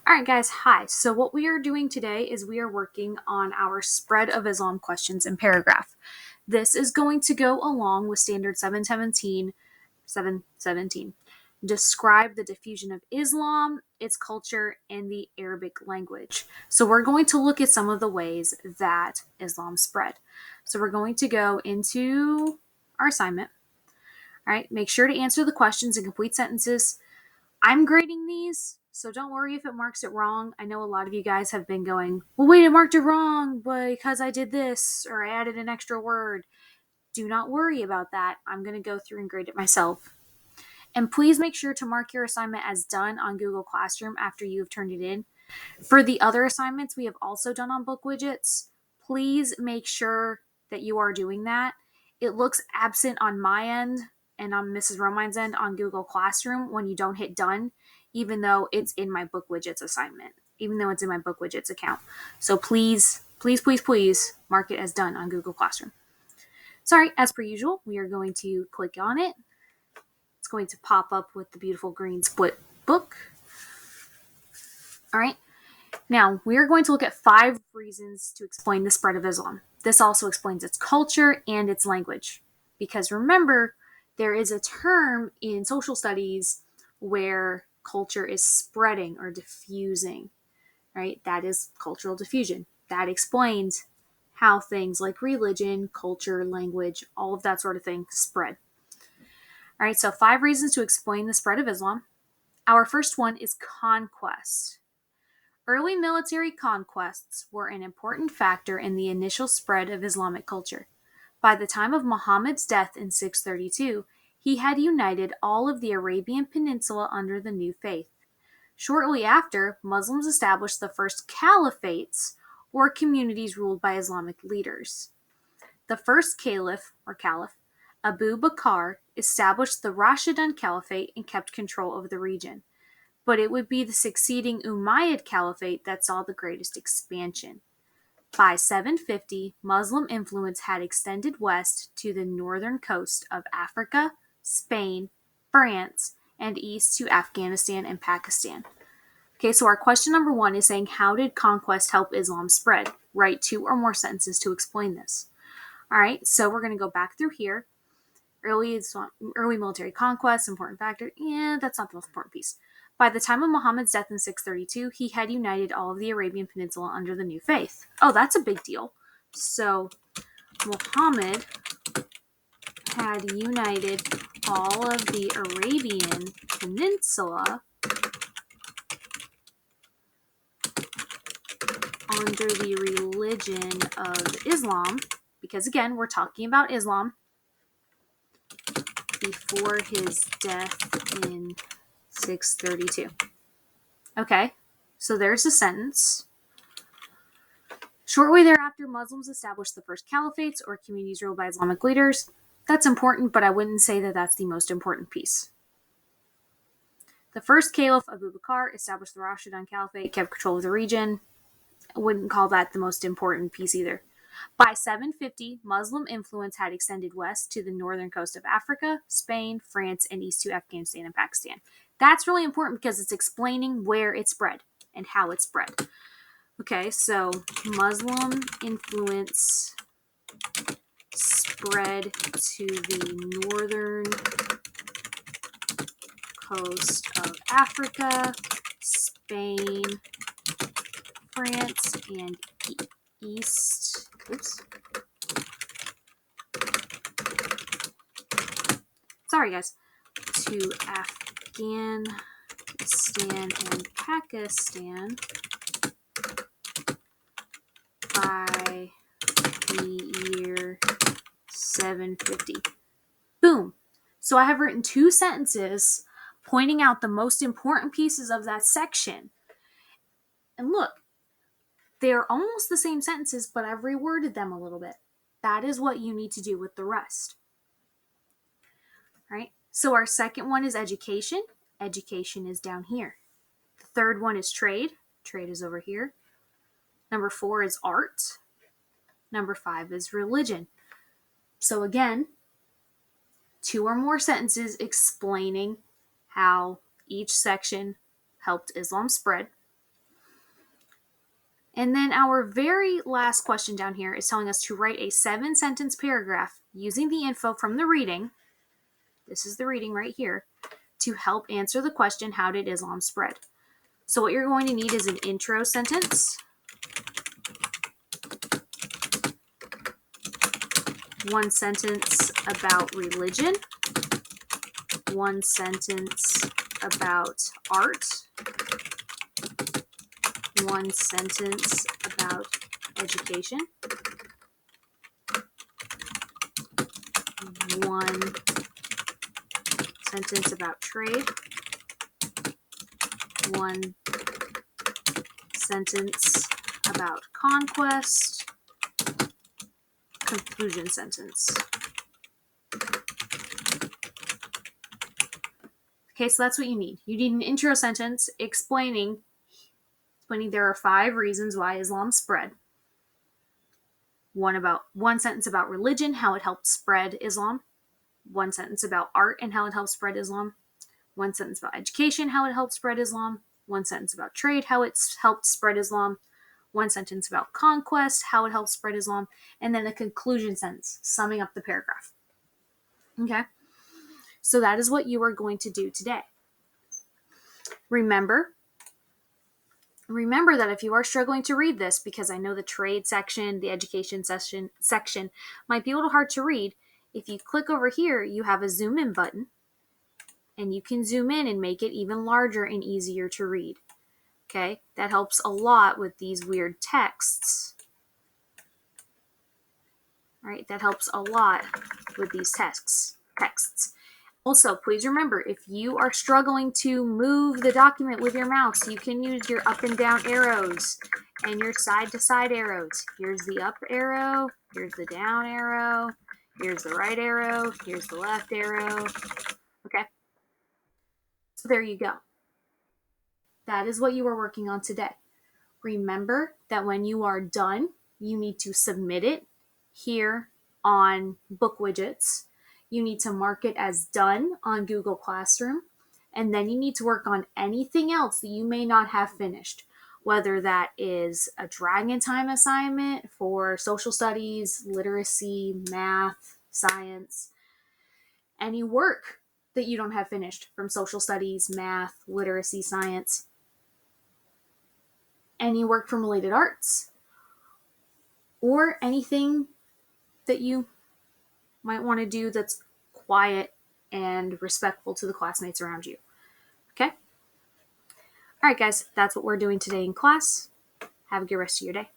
All right, guys, hi. So, what we are doing today is we are working on our spread of Islam questions and paragraph. This is going to go along with Standard 717. Describe the diffusion of Islam, its culture, and the Arabic language. So, we're going to look at some of the ways that Islam spread. So, we're going to go into our assignment. All right, make sure to answer the questions in complete sentences. I'm grading these, so don't worry if it marks it wrong. I know a lot of you guys have been going, well, wait, it marked it wrong because I did this or I added an extra word. Do not worry about that. I'm going to go through and grade it myself. And please make sure to mark your assignment as done on Google Classroom after you have turned it in. For the other assignments we have also done on Book Widgets, please make sure that you are doing that. It looks absent on my end and on Mrs. Romine's end on Google Classroom when you don't hit done, even though it's in my Book Widgets assignment, even though it's in my Book Widgets account. So please mark it as done on Google Classroom. Sorry, as per usual, we are going to click on it. It's going to pop up with the beautiful green split book. All right. Now, we are going to look at 5 reasons to explain the spread of Islam. This also explains its culture and its language. Because remember, there is a term in social studies where culture is spreading or diffusing, right? That is cultural diffusion. That explains how things like religion, culture, language, all of that sort of thing spread. All right, so 5 reasons to explain the spread of Islam. Our first one is conquest. Early military conquests were an important factor in the initial spread of Islamic culture. By the time of Muhammad's death in 632, he had united all of the Arabian Peninsula under the new faith. Shortly after, Muslims established the first caliphates, or communities ruled by Islamic leaders. The first caliph, Abu Bakr, established the Rashidun Caliphate and kept control of the region. But it would be the succeeding Umayyad Caliphate that saw the greatest expansion. By 750, Muslim influence had extended west to the northern coast of Africa, Spain, France, and east to Afghanistan and Pakistan. Okay, so our question number 1 is saying, how did conquest help Islam spread? Write 2 or more sentences to explain this. All right, so we're going to go back through here. Early military conquest, important factor. Yeah, that's not the most important piece. By the time of Muhammad's death in 632, he had united all of the Arabian Peninsula under the new faith. Oh, that's a big deal. So, Muhammad had united all of the Arabian Peninsula under the religion of Islam, because again, we're talking about Islam, before his death in 632. Okay, so there's a sentence. Shortly thereafter, Muslims established the first caliphates, or communities ruled by Islamic leaders. That's important, but I wouldn't say that that's the most important piece. The first caliph, Abu Bakr, established the Rashidun Caliphate, kept control of the region. I wouldn't call that the most important piece either. By 750, Muslim influence had extended west to the northern coast of Africa, Spain, France, and east to Afghanistan and Pakistan. That's really important because it's explaining where it spread and how it spread. Okay, so Muslim influence spread to the northern coast of Africa, Spain, France, and east. Sorry, guys. To Afghanistan and Pakistan by the year 750. Boom. So I have written 2 sentences pointing out the most important pieces of that section. And look, they're almost the same sentences, but I've reworded them a little bit. That is what you need to do with the rest. All right. So our second one is education. Education is down here. The third one is trade. Trade is over here. Number 4 is art. Number 5 is religion. So again, 2 or more sentences explaining how each section helped Islam spread. And then our very last question down here is telling us to write a 7-sentence paragraph using the info from the reading. This is the reading right here, to help answer the question, how did Islam spread? So what you're going to need is an intro sentence, 1 sentence about religion, 1 sentence about art, 1 sentence about education, 1 sentence about trade, 1 sentence about conquest, conclusion sentence. Okay, so that's what you need. You need an intro sentence explaining there are 5 reasons why Islam spread. 1 sentence about religion, how it helped spread Islam. 1 sentence about art and how it helped spread Islam. 1 sentence about education, how it helped spread Islam. 1 sentence about trade, how it's helped spread Islam. 1 sentence about conquest, how it helped spread Islam. And then a conclusion sentence, summing up the paragraph. Okay? So that is what you are going to do today. Remember that if you are struggling to read this, because I know the trade section, the education section might be a little hard to read, if you click over here, you have a zoom in button, and you can zoom in and make it even larger and easier to read. Okay, that helps a lot with these weird texts. All right, that helps a lot with these texts. Also, please remember, if you are struggling to move the document with your mouse, you can use your up and down arrows and your side to side arrows. Here's the up arrow, here's the down arrow, here's the right arrow, here's the left arrow. Okay, so there you go. That is what you are working on today. Remember that when you are done, you need to submit it here on BookWidgets. You need to mark it as done on Google Classroom. And then you need to work on anything else that you may not have finished, whether that is a Dragon Time assignment for social studies, literacy, math, science, any work that you don't have finished from social studies, math, literacy, science, any work from related arts, or anything that you might want to do that's quiet and respectful to the classmates around you. Okay? All right, guys, that's what we're doing today in class. Have a good rest of your day.